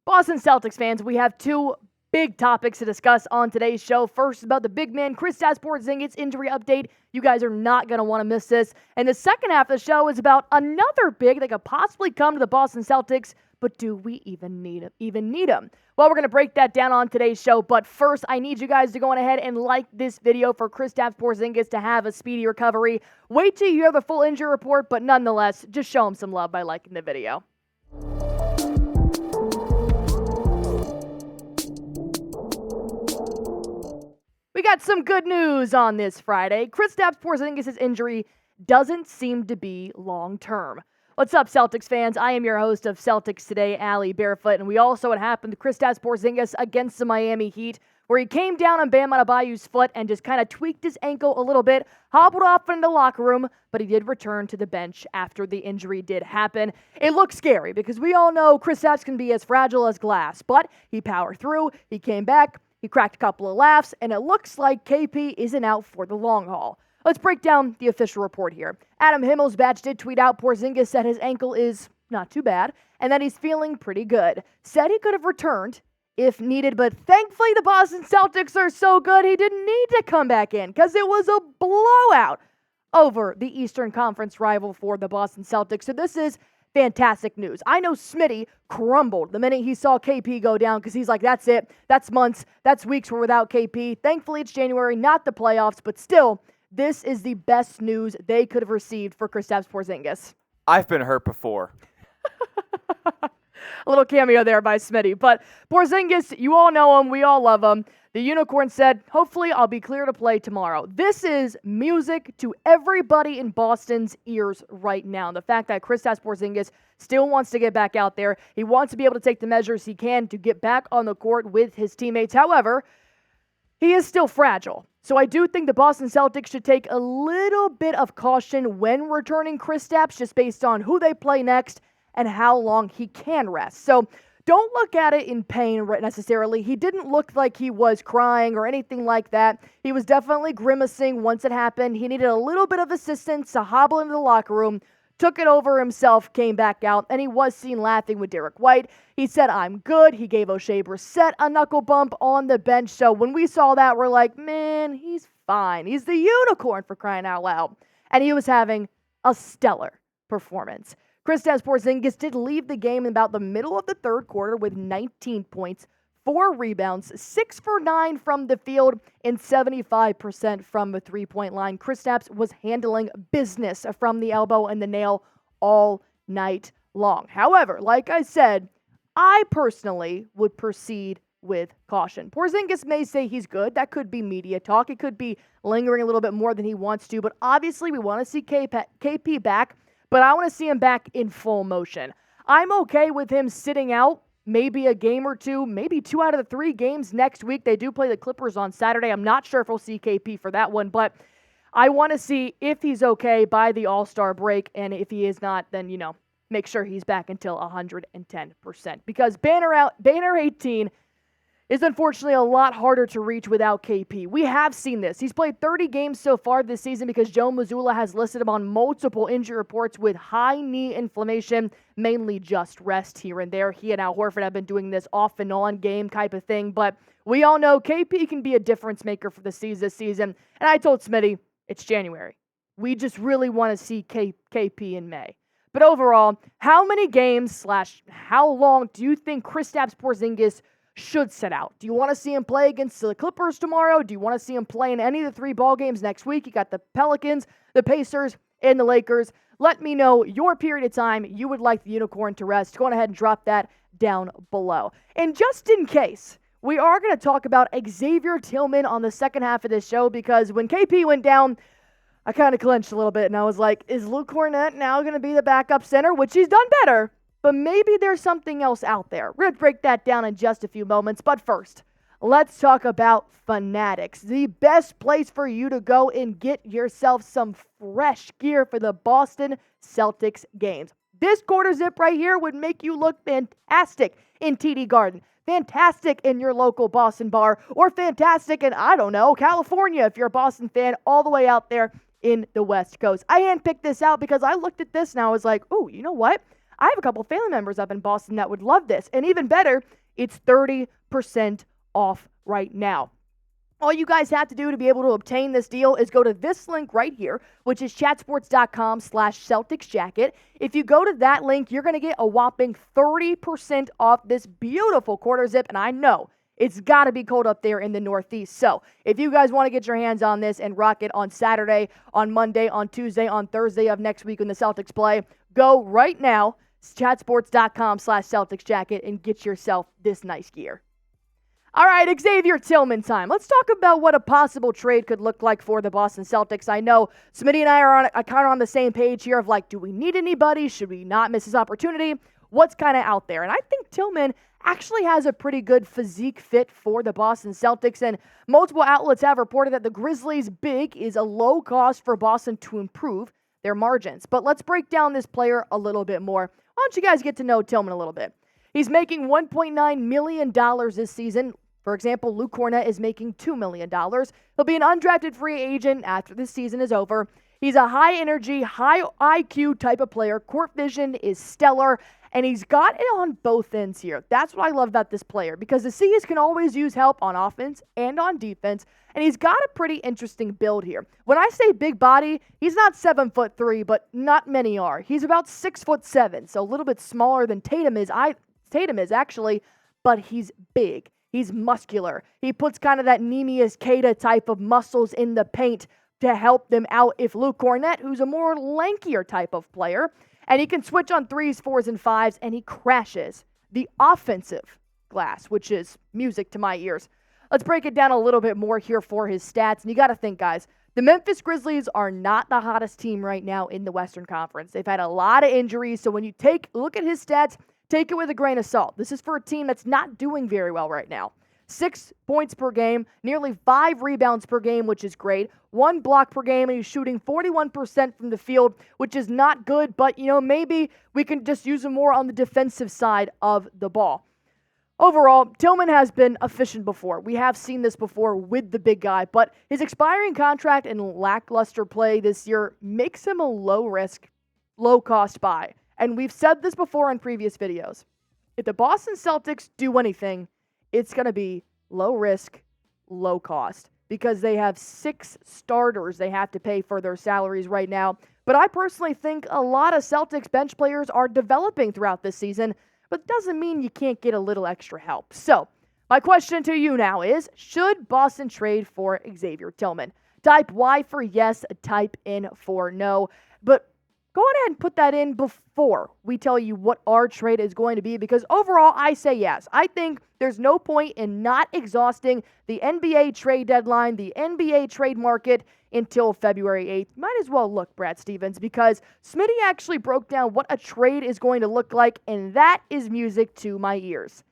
Boston Celtics fans, we have two big topics to discuss on today's show. First, about the big man Kristaps Porzingis injury update. You guys are not going to want to miss this. And the second half of the show is about another big that could possibly come to the Boston Celtics, but do we even need him? Well, we're going to break that down on today's show, but first, I need you guys to go on ahead and like this video for Kristaps Porzingis to have a speedy recovery. Wait till you hear the full injury report, but nonetheless, just show him some love by liking the video. We got some good news on this Friday. Kristaps Porzingis' injury doesn't seem to be long-term. What's up, Celtics fans? I am your host of Celtics Today, Allie Barefoot, and we all saw what happened to Kristaps Porzingis against the Miami Heat, where he came down on Bam Adebayo's foot and just kind of tweaked his ankle a little bit, hobbled off into the locker room, but he did return to the bench after the injury did happen. It looks scary because we all know Kristaps can be as fragile as glass, but he powered through, he came back, he cracked a couple of laughs, and it looks like KP isn't out for the long haul. Let's break down the official report here. Adam Himmelsbach did tweet out Porzingis said his ankle is not too bad, and that he's feeling pretty good. Said he could have returned if needed, but thankfully the Boston Celtics are so good he didn't need to come back in because it was a blowout over the Eastern Conference rival for the Boston Celtics. So this is fantastic news. I know Smitty crumbled the minute he saw KP go down because he's like, that's it. That's months. That's weeks we're without KP. Thankfully, it's January, not the playoffs, but still, this is the best news they could have received for Kristaps Porzingis. I've been hurt before. A little cameo there by Smitty. But Porzingis, you all know him. We all love him. The Unicorn said, hopefully I'll be clear to play tomorrow. This is music to everybody in Boston's ears right now. The fact that Kristaps Porzingis still wants to get back out there. He wants to be able to take the measures he can to get back on the court with his teammates. However, he is still fragile. So I do think the Boston Celtics should take a little bit of caution when returning Kristaps, just based on who they play next and how long he can rest. So don't look at it in pain necessarily. He didn't look like he was crying or anything like that. He was definitely grimacing once it happened. He needed a little bit of assistance to hobble into the locker room, took it over himself, came back out, and he was seen laughing with Derek White. He said, I'm good. He gave O'Shea Brissett a knuckle bump on the bench. So when we saw that, we're like, man, he's fine. He's the Unicorn, for crying out loud. And he was having a stellar performance. Kristaps Porzingis did leave the game in about the middle of the third quarter with 19 points, 4 rebounds, 6 for 9 from the field, and 75% from the three-point line. Kristaps was handling business from the elbow and the nail all night long. However, like I said, I personally would proceed with caution. Porzingis may say he's good. That could be media talk. It could be lingering a little bit more than he wants to, but obviously we want to see KP back, but I want to see him back in full motion. I'm okay with him sitting out maybe a game or two, maybe 2 out of the 3 games next week. They do play the Clippers on Saturday. I'm not sure if we'll see KP for that one, but I want to see if he's okay by the All-Star break, and if he is not, then, make sure he's back until 110%. Because banner 18 is unfortunately a lot harder to reach without KP. We have seen this. He's played 30 games so far this season because Joe Mazzulla has listed him on multiple injury reports with high knee inflammation, mainly just rest here and there. He and Al Horford have been doing this off and on game type of thing, but we all know KP can be a difference maker for the season this season. And I told Smitty, it's January. We just really want to see KP in May. But overall, how many games / how long do you think Kristaps Porzingis should sit out? Do you want to see him play against the Clippers tomorrow? Do you want to see him play in any of the 3 ball games next week? You got the Pelicans, the Pacers, and the Lakers. Let me know your period of time you would like the Unicorn to rest. Go on ahead and drop that down below. And just in case, we are going to talk about Xavier Tillman on the second half of this show, because when KP went down, I kind of clenched a little bit, and I was like, is Luke Cornett now going to be the backup center? Which he's done better, but maybe there's something else out there. We're going to break that down in just a few moments. But first, let's talk about Fanatics, the best place for you to go and get yourself some fresh gear for the Boston Celtics games. This quarter zip right here would make you look fantastic in TD Garden, fantastic in your local Boston bar, or fantastic in, California if you're a Boston fan, all the way out there in the West Coast. I handpicked this out because I looked at this and I was like, oh, you know what? I have a couple family members up in Boston that would love this. And even better, it's 30% off right now. All you guys have to do to be able to obtain this deal is go to this link right here, which is chatsports.com/CelticsJacket. If you go to that link, you're going to get a whopping 30% off this beautiful quarter zip. And I know it's got to be cold up there in the Northeast. So if you guys want to get your hands on this and rock it on Saturday, on Monday, on Tuesday, on Thursday of next week when the Celtics play, go right now, chatsports.com/CelticsJacket, and get yourself this nice gear. All right, Xavier Tillman time. Let's talk about what a possible trade could look like for the Boston Celtics. I know Smitty and I are kind of on the same page here of like, do we need anybody? Should we not miss this opportunity? What's kind of out there? And I think Tillman actually has a pretty good physique fit for the Boston Celtics, and multiple outlets have reported that the Grizzlies' big is a low cost for Boston to improve their margins. But let's break down this player a little bit more. Why don't you guys get to know Tillman a little bit? He's making $1.9 million this season. For example, Luke Cornett is making $2 million. He'll be an undrafted free agent after this season is over. He's a high-energy, high IQ type of player. Court vision is stellar, and he's got it on both ends here. That's what I love about this player, because the C's can always use help on offense and on defense, and he's got a pretty interesting build here. When I say big body, he's not 7'3", but not many are. He's about 6'7", so a little bit smaller than Tatum is actually, but he's big. He's muscular. He puts kind of that Neemias Queta type of muscles in the paint to help them out if Luke Cornett, who's a more lankier type of player, and he can switch on 3s, 4s, and 5s, and he crashes the offensive glass, which is music to my ears. Let's break it down a little bit more here for his stats. And you got to think, guys, the Memphis Grizzlies are not the hottest team right now in the Western Conference. They've had a lot of injuries, so when you look at his stats, take it with a grain of salt. This is for a team that's not doing very well right now. 6 points per game, nearly 5 rebounds per game, which is great. 1 block per game, and he's shooting 41% from the field, which is not good, but, maybe we can just use him more on the defensive side of the ball. Overall, Tillman has been efficient before. We have seen this before with the big guy, but his expiring contract and lackluster play this year makes him a low-risk, low-cost buy. And we've said this before in previous videos. If the Boston Celtics do anything, it's going to be low risk, low cost, because they have 6 starters they have to pay for their salaries right now. But I personally think a lot of Celtics bench players are developing throughout this season, but doesn't mean you can't get a little extra help. So my question to you now is, should Boston trade for Xavier Tillman? Type Y for yes, type in for no. But go on ahead and put that in before we tell you what our trade is going to be, because overall, I say yes. I think there's no point in not exhausting the NBA trade deadline, the NBA trade market, until February 8th. Might as well look, Brad Stevens, because Smitty actually broke down what a trade is going to look like, and that is music to my ears.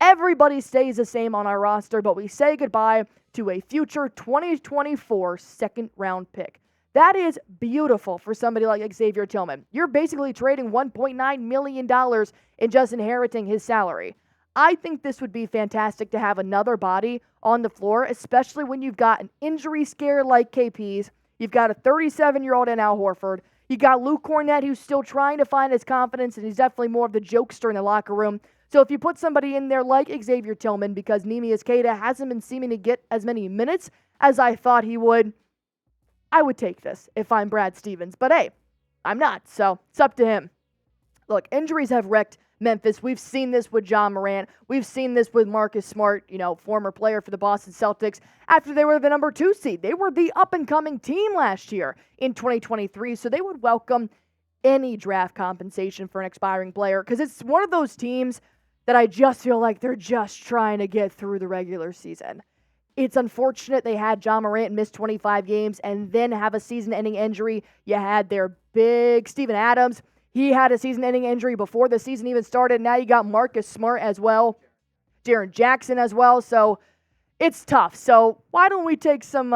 Everybody stays the same on our roster, but we say goodbye to a future 2024 second-round pick. That is beautiful for somebody like Xavier Tillman. You're basically trading $1.9 million and just inheriting his salary. I think this would be fantastic to have another body on the floor, especially when you've got an injury scare like KP's. You've got a 37-year-old in Al Horford. You got Luke Cornett, who's still trying to find his confidence, and he's definitely more of the jokester in the locker room. So if you put somebody in there like Xavier Tillman, because Neemias Queta hasn't been seeming to get as many minutes as I thought he would, I would take this if I'm Brad Stevens. But hey, I'm not, so it's up to him. Look, injuries have wrecked Memphis. We've seen this with John Morant. We've seen this with Marcus Smart, former player for the Boston Celtics. After they were the number 2 seed, they were the up-and-coming team last year in 2023, so they would welcome any draft compensation for an expiring player, because it's one of those teams that I just feel like they're just trying to get through the regular season. It's unfortunate they had John Morant miss 25 games and then have a season-ending injury. You had their big Steven Adams. He had a season-ending injury before the season even started. Now you got Marcus Smart as well, Jaren Jackson as well. So it's tough. So why don't we take some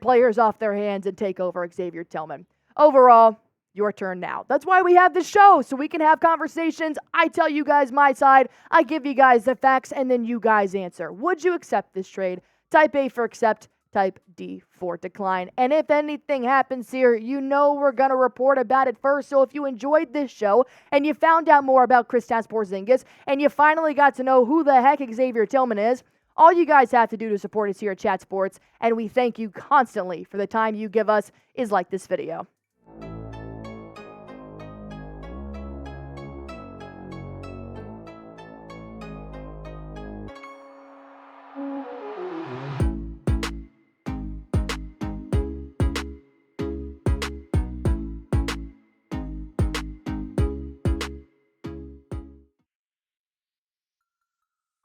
players off their hands and take over Xavier Tillman? Overall, your turn now. That's why we have this show, so we can have conversations. I tell you guys my side. I give you guys the facts, and then you guys answer. Would you accept this trade? Type A for accept, type D for decline. And if anything happens here, you know we're going to report about it first. So if you enjoyed this show and you found out more about Kristaps Porzingis and you finally got to know who the heck Xavier Tillman is, all you guys have to do to support us here at Chat Sports, and we thank you constantly for the time you give us, is like this video.